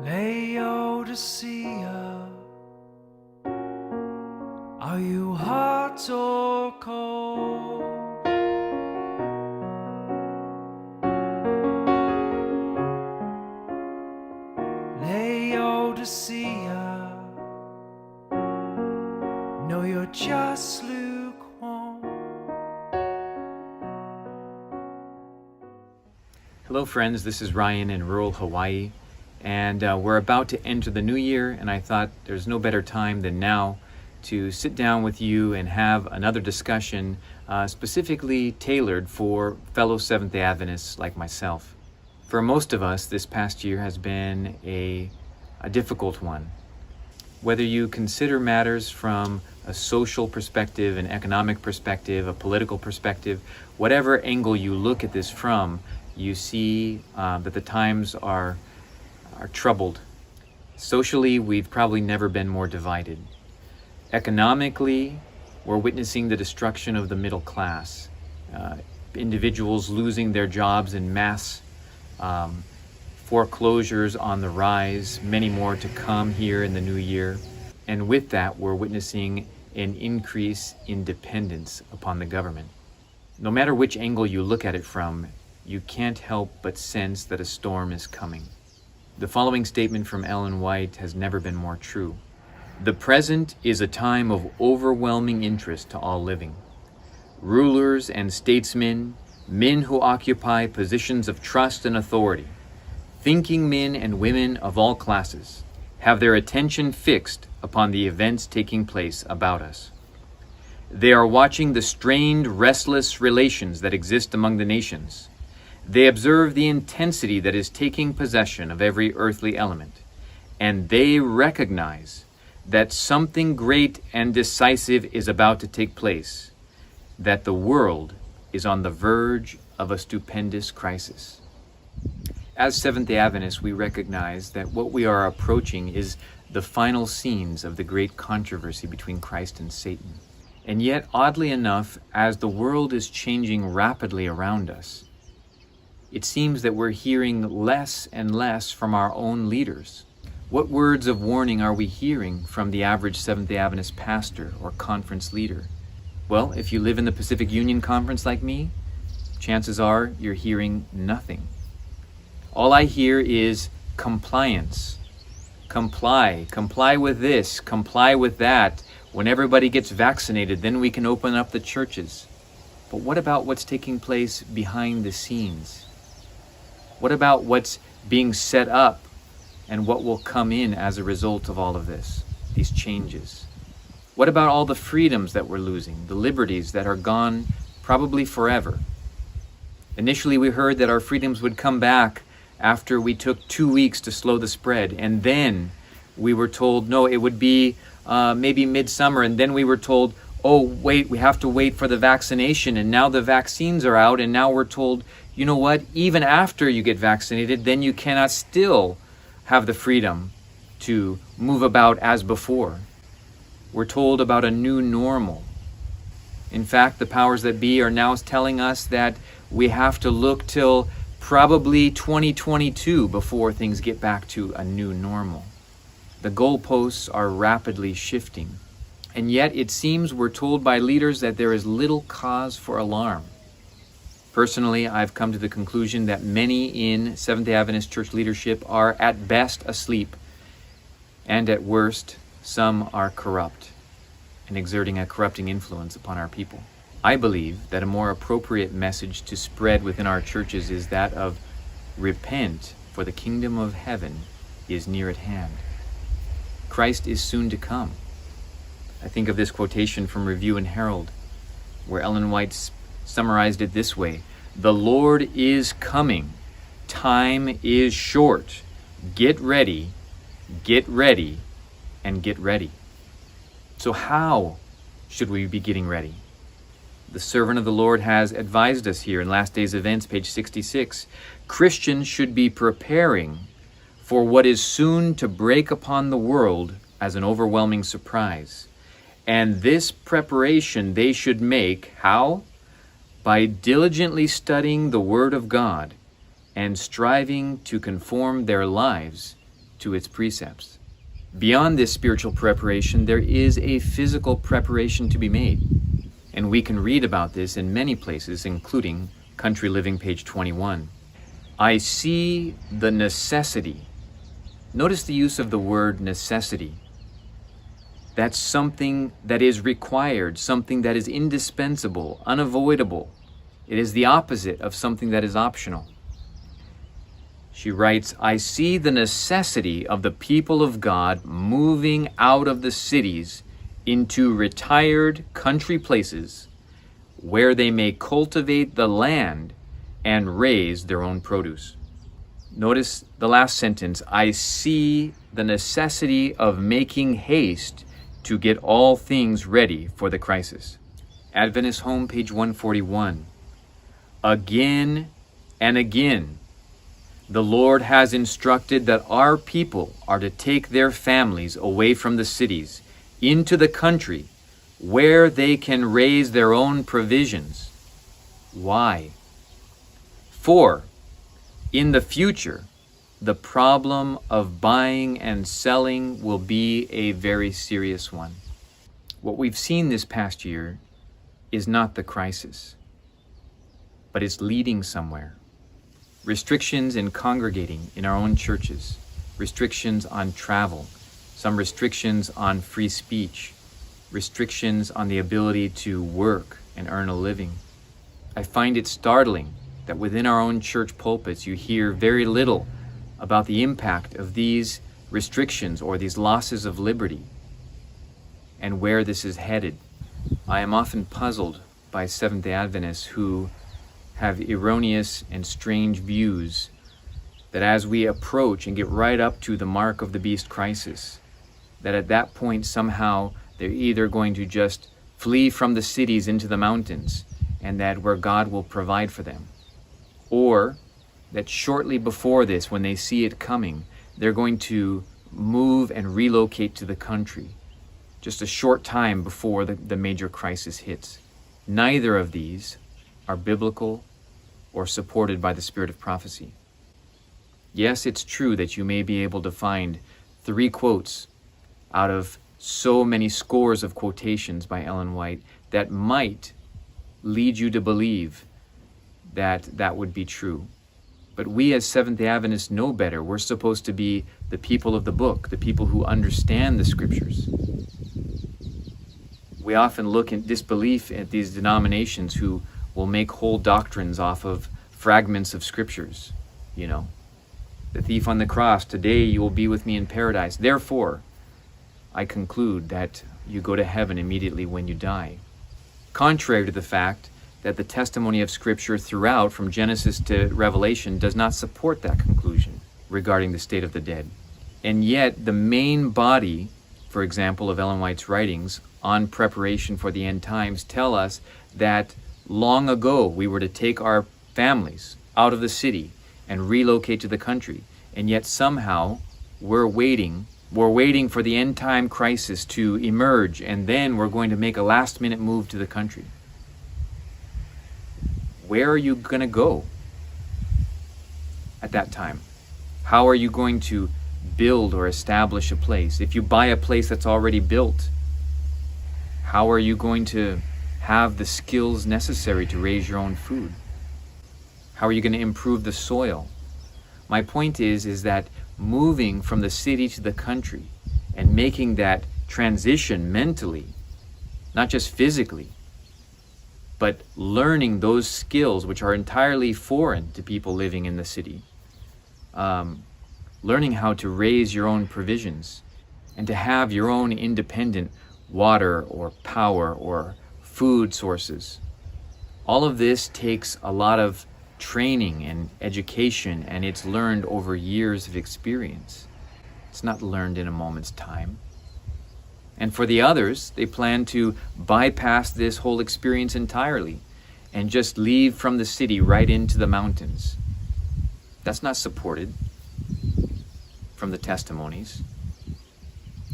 Laodicea, are you hot or cold? Laodicea, no, you're just lukewarm. Hello friends, this is Ryan in rural Hawaii, and we're about to enter the new year, and I thought there's no better time than now to sit down with you and have another discussion specifically tailored for fellow Seventh-day Adventists like myself. For most of us, this past year has been a difficult one. Whether you consider matters from a social perspective, an economic perspective, a political perspective, whatever angle you look at this from, you see that the times are troubled. Socially, we've probably never been more divided. Economically, we're witnessing the destruction of the middle class. Individuals losing their jobs in mass, foreclosures on the rise, many more to come here in the new year. And with that, we're witnessing an increase in dependence upon the government. No matter which angle you look at it from, you can't help but sense that a storm is coming. The following statement from Ellen White has never been more true. The present is a time of overwhelming interest to all living. Rulers and statesmen, men who occupy positions of trust and authority, thinking men and women of all classes, have their attention fixed upon the events taking place about us. They are watching the strained, restless relations that exist among the nations. They observe the intensity that is taking possession of every earthly element, and they recognize that something great and decisive is about to take place, that the world is on the verge of a stupendous crisis. As Seventh-day Adventists, we recognize that what we are approaching is the final scenes of the great controversy between Christ and Satan. And yet, oddly enough, as the world is changing rapidly around us, it seems that we're hearing less and less from our own leaders. What words of warning are we hearing from the average Seventh-day Adventist pastor or conference leader? Well, if you live in the Pacific Union Conference like me, chances are you're hearing nothing. All I hear is compliance. Comply with this, comply with that. When everybody gets vaccinated, then we can open up the churches. But what about what's taking place behind the scenes? What about what's being set up and what will come in as a result of all of this, these changes? What about all the freedoms that we're losing, the liberties that are gone probably forever? Initially, we heard that our freedoms would come back after we took 2 weeks to slow the spread, and then we were told, no, it would be maybe midsummer, and then we were told, oh, wait, we have to wait for the vaccination, and now the vaccines are out, and now we're told, you know what, even after you get vaccinated, then you cannot still have the freedom to move about as before. We're told about a new normal. In fact, the powers that be are now telling us that we have to look till probably 2022 before things get back to a new normal. The goalposts are rapidly shifting. And yet it seems we're told by leaders that there is little cause for alarm. Personally, I've come to the conclusion that many in Seventh-day Adventist church leadership are at best asleep, and at worst, some are corrupt and exerting a corrupting influence upon our people. I believe that a more appropriate message to spread within our churches is that of repent, for the kingdom of heaven is near at hand. Christ is soon to come. I think of this quotation from Review and Herald, where Ellen White summarized it this way: the Lord is coming. Time is short. Get ready, and get ready. So how should we be getting ready? The servant of the Lord has advised us here in Last Days Events, page 66. Christians should be preparing for what is soon to break upon the world as an overwhelming surprise. And this preparation they should make, how? By diligently studying the Word of God and striving to conform their lives to its precepts. Beyond this spiritual preparation, there is a physical preparation to be made. And we can read about this in many places, including Country Living, page 21. I see the necessity. Notice the use of the word necessity. That's something that is required, something that is indispensable, unavoidable. It is the opposite of something that is optional. She writes, I see the necessity of the people of God moving out of the cities into retired country places where they may cultivate the land and raise their own produce. Notice the last sentence, I see the necessity of making haste to get all things ready for the crisis. Adventist Home, page 141. Again and again, the Lord has instructed that our people are to take their families away from the cities into the country where they can raise their own provisions. Why? For in the future, the problem of buying and selling will be a very serious one. What we've seen this past year is not the crisis, but it's leading somewhere. Restrictions in congregating in our own churches, restrictions on travel, some restrictions on free speech, restrictions on the ability to work and earn a living. I find it startling that within our own church pulpits you hear very little about the impact of these restrictions or these losses of liberty and where this is headed. I am often puzzled by Seventh-day Adventists who have erroneous and strange views that as we approach and get right up to the mark of the beast crisis, that at that point somehow they're either going to just flee from the cities into the mountains and that where God will provide for them, or that shortly before this, when they see it coming, they're going to move and relocate to the country just a short time before the major crisis hits. Neither of these are biblical or supported by the spirit of prophecy. Yes, it's true that you may be able to find 3 quotes out of so many scores of quotations by Ellen White that might lead you to believe that that would be true. But we as Seventh-day Adventists know better. We're supposed to be the people of the book, the people who understand the scriptures. We often look in disbelief at these denominations who will make whole doctrines off of fragments of scriptures. You know, the thief on the cross, today you will be with me in paradise. Therefore, I conclude that you go to heaven immediately when you die. Contrary to the fact that the testimony of Scripture throughout, from Genesis to Revelation, does not support that conclusion regarding the state of the dead. And yet, the main body, for example, of Ellen White's writings on preparation for the end times tell us that long ago we were to take our families out of the city and relocate to the country. And yet somehow we're waiting for the end time crisis to emerge, and then we're going to make a last minute move to the country. Where are you going to go at that time? How are you going to build or establish a place? If you buy a place that's already built, how are you going to have the skills necessary to raise your own food? How are you going to improve the soil? My point is that moving from the city to the country and making that transition mentally, not just physically, but learning those skills which are entirely foreign to people living in the city. Learning how to raise your own provisions and to have your own independent water or power or food sources. All of this takes a lot of training and education, and it's learned over years of experience. It's not learned in a moment's time. And for the others, they plan to bypass this whole experience entirely and just leave from the city right into the mountains. That's not supported from the testimonies.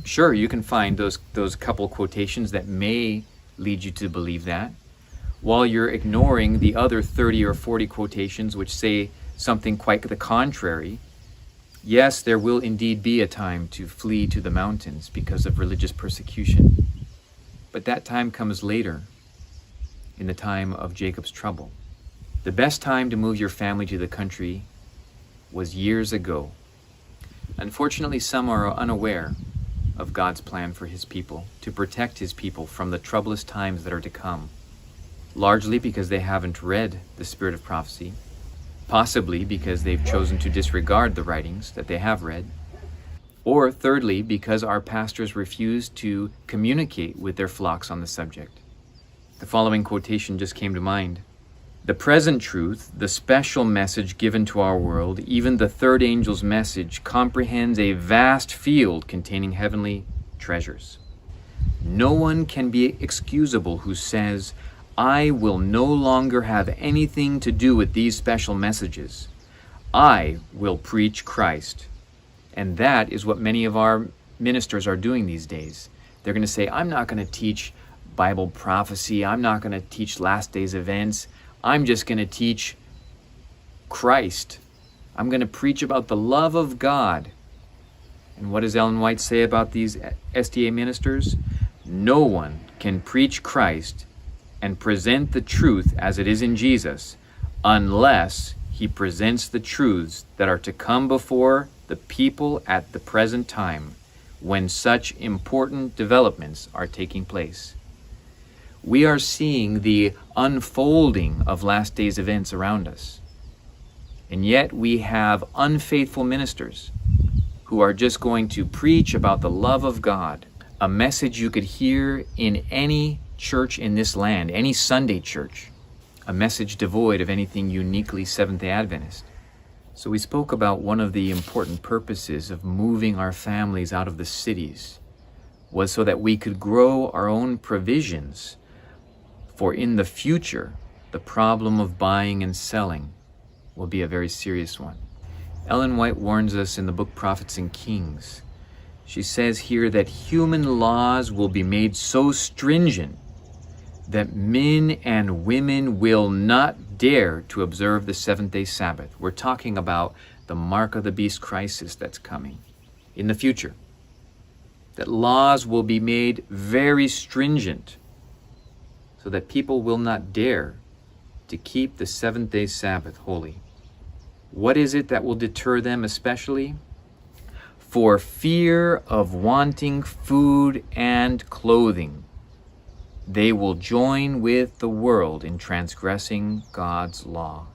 Sure, you can find those couple quotations that may lead you to believe that, while you're ignoring the other 30 or 40 quotations which say something quite the contrary, Yes, there will indeed be a time to flee to the mountains because of religious persecution. But that time comes later, in the time of Jacob's trouble. The best time to move your family to the country was years ago. Unfortunately, some are unaware of God's plan for his people, to protect his people from the troublous times that are to come, largely because they haven't read the spirit of prophecy, possibly because they've chosen to disregard the writings that they have read, or thirdly, because our pastors refuse to communicate with their flocks on the subject. The following quotation just came to mind. The present truth, the special message given to our world, even the third angel's message, comprehends a vast field containing heavenly treasures. No one can be excusable who says, I will no longer have anything to do with these special messages. I will preach Christ. And that is what many of our ministers are doing these days. They're going to say, I'm not going to teach Bible prophecy. I'm not going to teach last days events. I'm just going to teach Christ. I'm going to preach about the love of God. And what does Ellen White say about these SDA ministers? No one can preach Christ and present the truth as it is in Jesus unless he presents the truths that are to come before the people at the present time when such important developments are taking place. We are seeing the unfolding of last days events around us. And yet we have unfaithful ministers who are just going to preach about the love of God, a message you could hear in any church in this land, any Sunday church, a message devoid of anything uniquely Seventh-day Adventist. So we spoke about one of the important purposes of moving our families out of the cities was so that we could grow our own provisions. For in the future, the problem of buying and selling will be a very serious one. Ellen White warns us in the book Prophets and Kings. She says here that human laws will be made so stringent that men and women will not dare to observe the seventh-day Sabbath. We're talking about the mark of the beast crisis that's coming in the future. That laws will be made very stringent so that people will not dare to keep the seventh-day Sabbath holy. What is it that will deter them especially? For fear of wanting food and clothing, they will join with the world in transgressing God's law.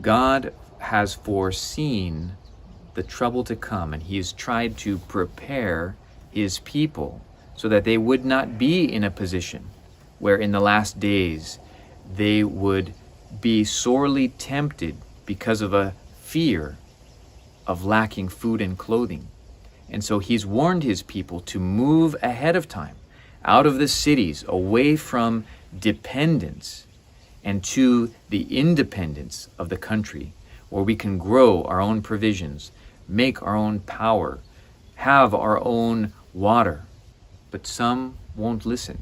God has foreseen the trouble to come, and he has tried to prepare his people so that they would not be in a position where in the last days they would be sorely tempted because of a fear of lacking food and clothing. And so he's warned his people to move ahead of time out of the cities, away from dependence and to the independence of the country, where we can grow our own provisions, make our own power, have our own water. But some won't listen.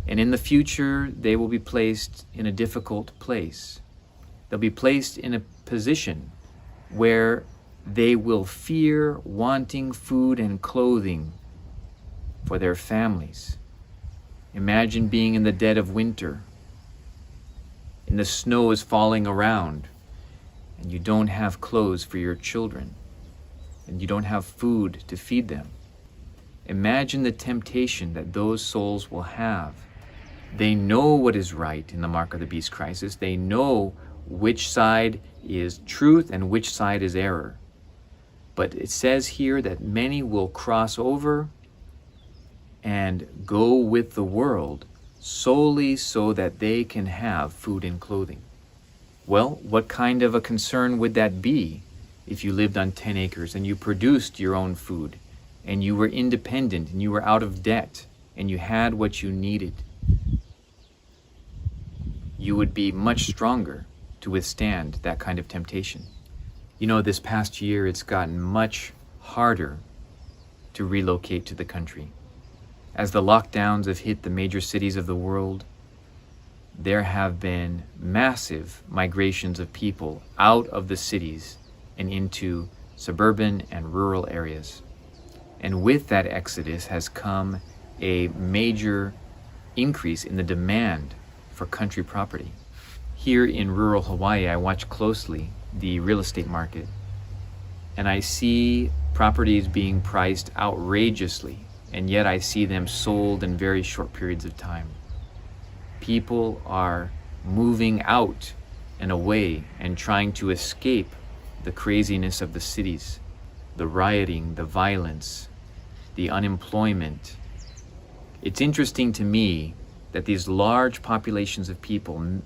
And in the future, they will be placed in a difficult place. They'll be placed in a position where they will fear wanting food and clothing for their families. Imagine being in the dead of winter, and the snow is falling around, and you don't have clothes for your children, and you don't have food to feed them. Imagine the temptation that those souls will have. They know what is right in the mark of the beast crisis. They know which side is truth and which side is error. But it says here that many will cross over and go with the world solely so that they can have food and clothing. Well, what kind of a concern would that be if you lived on 10 acres and you produced your own food and you were independent and you were out of debt and you had what you needed? You would be much stronger to withstand that kind of temptation. You know, this past year it's gotten much harder to relocate to the country. As the lockdowns have hit the major cities of the world, there have been massive migrations of people out of the cities and into suburban and rural areas. And with that exodus has come a major increase in the demand for country property. Here in rural Hawaii, I watch closely the real estate market, and I see properties being priced outrageously, and yet I see them sold in very short periods of time. People are moving out and away and trying to escape the craziness of the cities, the rioting, the violence, the unemployment. It's interesting to me that these large populations of people,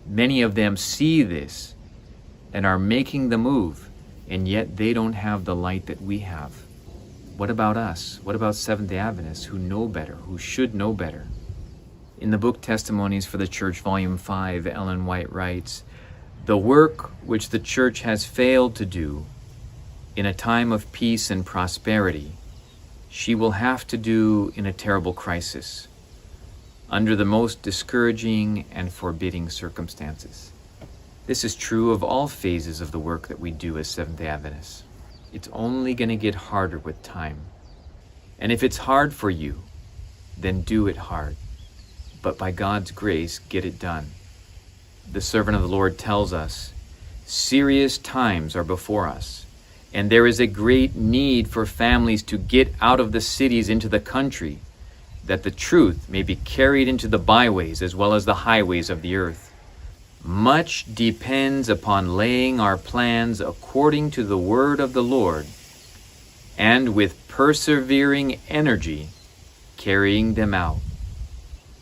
many of them see this and are making the move, and yet they don't have the light that we have. What about us? What about Seventh-day Adventists who know better, who should know better? In the book Testimonies for the Church, Volume 5, Ellen White writes, "The work which the Church has failed to do in a time of peace and prosperity, she will have to do in a terrible crisis, under the most discouraging and forbidding circumstances." This is true of all phases of the work that we do as Seventh-day Adventists. It's only going to get harder with time. And if it's hard for you, then do it hard. But by God's grace, get it done. The servant of the Lord tells us, serious times are before us, and there is a great need for families to get out of the cities into the country, that the truth may be carried into the byways as well as the highways of the earth. Much depends upon laying our plans according to the word of the Lord, and with persevering energy carrying them out.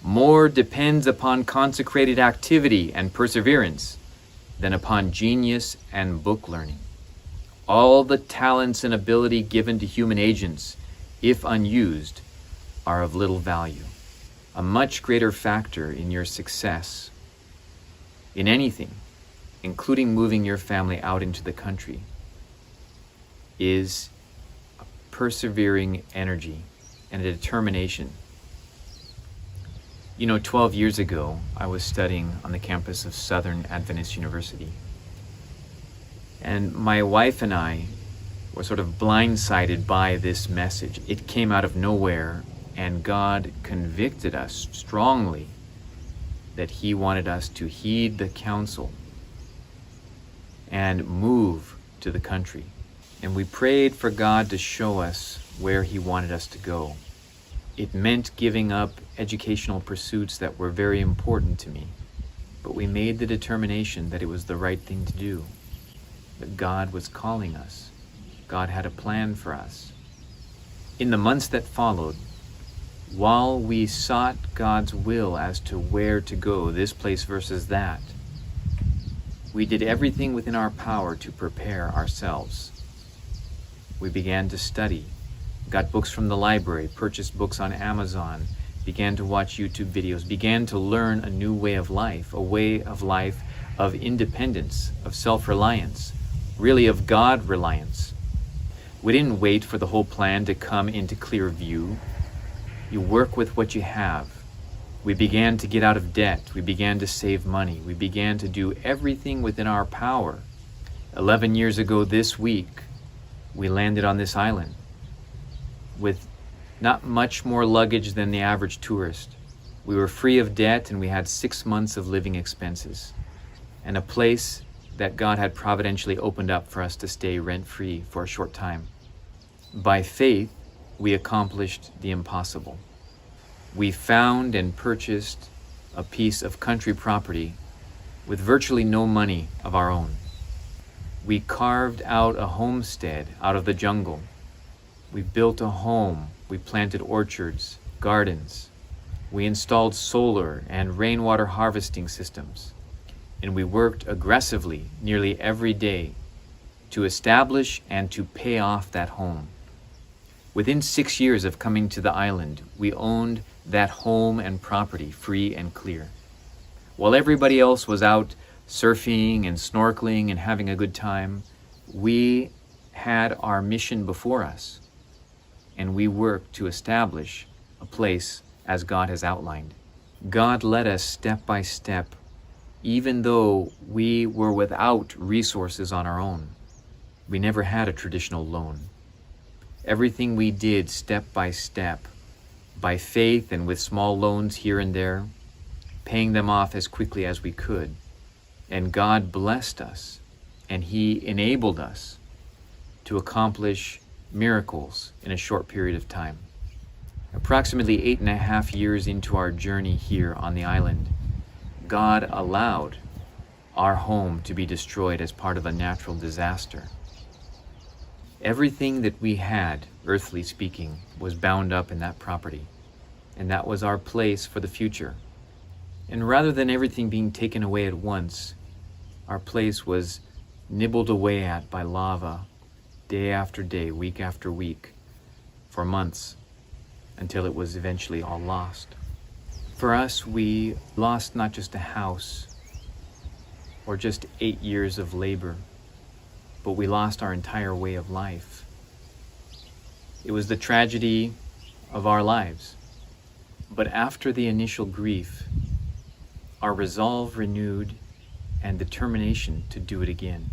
More depends upon consecrated activity and perseverance than upon genius and book learning. All the talents and ability given to human agents, if unused, are of little value. A much greater factor in your success in anything, including moving your family out into the country, is a persevering energy and a determination. 12 years ago, I was studying on the campus of Southern Adventist University. And my wife and I were sort of blindsided by this message. It came out of nowhere, and God convicted us strongly that He wanted us to heed the counsel and move to the country. And we prayed for God to show us where He wanted us to go. It meant giving up educational pursuits that were very important to me, but we made the determination that it was the right thing to do, that God was calling us. God had a plan for us. In the months that followed, while we sought God's will as to where to go, this place versus that, we did everything within our power to prepare ourselves. We began to study, got books from the library, purchased books on Amazon, began to watch YouTube videos, began to learn a new way of life, a way of life of independence, of self-reliance, really of God-reliance. We didn't wait for the whole plan to come into clear view. You work with what you have. We began to get out of debt. We began to save money. We began to do everything within our power. 11 years ago this week, we landed on this island with not much more luggage than the average tourist. We were free of debt, and we had 6 months of living expenses and a place that God had providentially opened up for us to stay rent-free for a short time. By faith, we accomplished the impossible. We found and purchased a piece of country property with virtually no money of our own. We carved out a homestead out of the jungle. We built a home. We planted orchards, gardens. We installed solar and rainwater harvesting systems. And we worked aggressively nearly every day to establish and to pay off that home. Within 6 years of coming to the island, we owned that home and property free and clear. While everybody else was out surfing and snorkeling and having a good time, we had our mission before us, and we worked to establish a place as God has outlined. God led us step by step, even though we were without resources on our own. We never had a traditional loan. Everything we did step by step, by faith and with small loans here and there, paying them off as quickly as we could. And God blessed us, and He enabled us to accomplish miracles in a short period of time. Approximately 8.5 years into our journey here on the island, God allowed our home to be destroyed as part of a natural disaster. Everything that we had, earthly speaking, was bound up in that property, and that was our place for the future. And rather than everything being taken away at once, our place was nibbled away at by lava, day after day, week after week, for months, until it was eventually all lost. For us, we lost not just a house, or just 8 years of labor, but we lost our entire way of life. It was the tragedy of our lives. But after the initial grief, our resolve renewed and determination to do it again.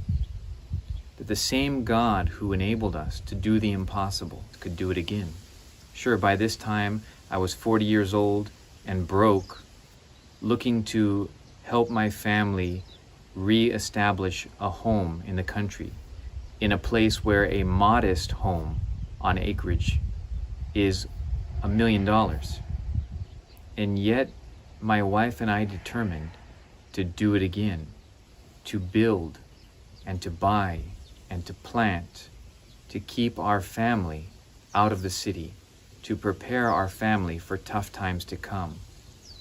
That the same God who enabled us to do the impossible could do it again. Sure, by this time I was 40 years old and broke, looking to help my family re-establish a home in the country, in a place where a modest home on acreage is $1 million. And yet my wife and I determined to do it again, to build and to buy and to plant, to keep our family out of the city, to prepare our family for tough times to come,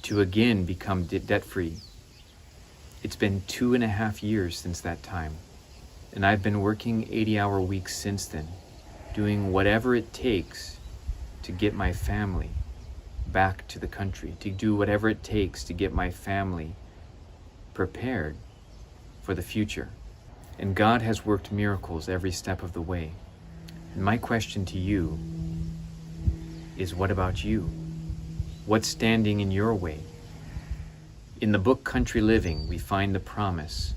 to again become debt-free. It's been 2.5 years since that time, and I've been working 80-hour weeks since then, doing whatever it takes to get my family back to the country, to do whatever it takes to get my family prepared for the future. And God has worked miracles every step of the way. And my question to you is, what about you? What's standing in your way? In the book Country Living, we find the promise: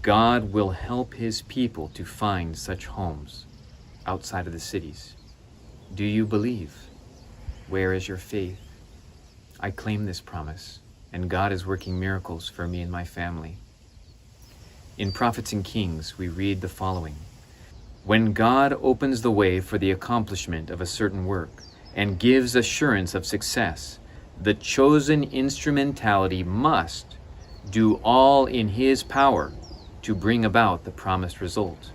God will help His people to find such homes outside of the cities. Do you believe? Where is your faith? I claim this promise, and God is working miracles for me and my family. In Prophets and Kings, we read the following: when God opens the way for the accomplishment of a certain work and gives assurance of success, the chosen instrumentality must do all in His power to bring about the promised result.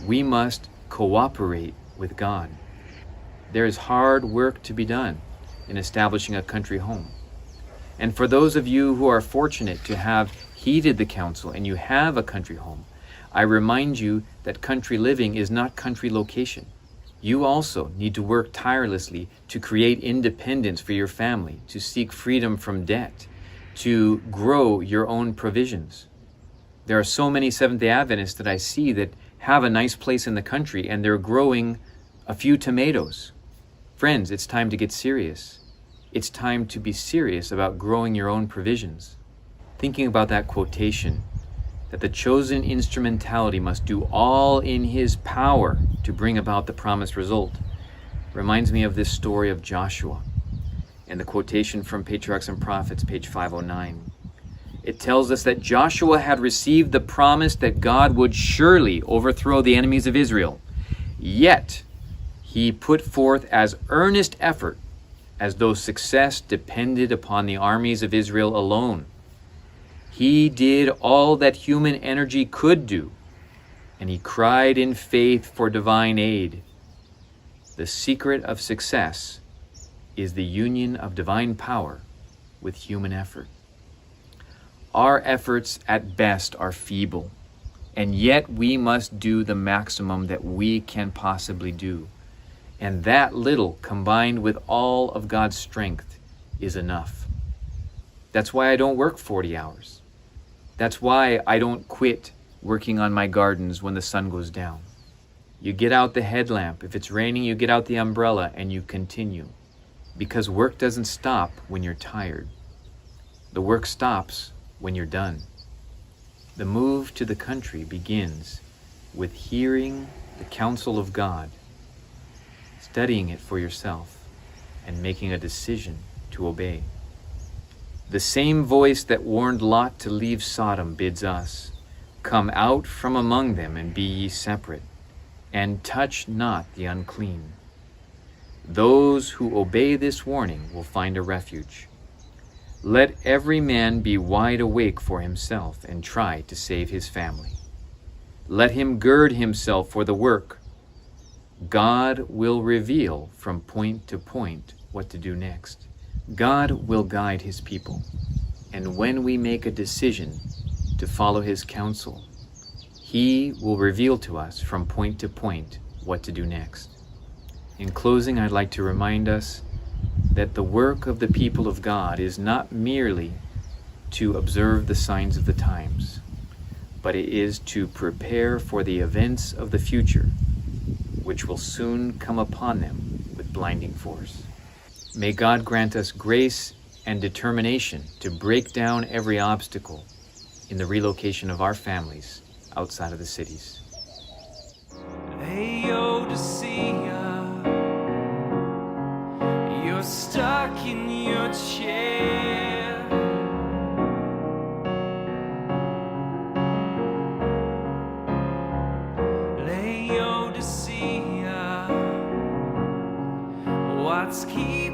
We must cooperate with God. There is hard work to be done in establishing a country home. And for those of you who are fortunate to have heeded the counsel and you have a country home, I remind you that country living is not country location. You also need to work tirelessly to create independence for your family, to seek freedom from debt, to grow your own provisions. There are so many Seventh-day Adventists that I see that have a nice place in the country and they're growing a few tomatoes. Friends, it's time to get serious. It's time to be serious about growing your own provisions. Thinking about that quotation, that the chosen instrumentality must do all in His power to bring about the promised result, reminds me of this story of Joshua and the quotation from Patriarchs and Prophets, page 509. It tells us that Joshua had received the promise that God would surely overthrow the enemies of Israel. Yet he put forth as earnest effort as though success depended upon the armies of Israel alone. He did all that human energy could do, and he cried in faith for divine aid. The secret of success is the union of divine power with human effort. Our efforts at best are feeble, and yet we must do the maximum that we can possibly do. And that little, combined with all of God's strength, is enough. That's why I don't work 40 hours. That's why I don't quit working on my gardens when the sun goes down. You get out the headlamp. If it's raining, you get out the umbrella and you continue. Because work doesn't stop when you're tired. The work stops when you're done. The move to the country begins with hearing the counsel of God, studying it for yourself, and making a decision to obey. The same voice that warned Lot to leave Sodom bids us, "Come out from among them and be ye separate, and touch not the unclean." Those who obey this warning will find a refuge. Let every man be wide awake for himself and try to save his family. Let him gird himself for the work. God will reveal from point to point what to do next. God will guide his people, and when we make a decision to follow his counsel, he will reveal to us from point to point what to do next. In closing, I'd like to remind us that the work of the people of God is not merely to observe the signs of the times, but it is to prepare for the events of the future, which will soon come upon them with blinding force. May God grant us grace and determination to break down every obstacle in the relocation of our families outside of the cities. Laodicea, you're stuck in your chair. Laodicea, what's keeping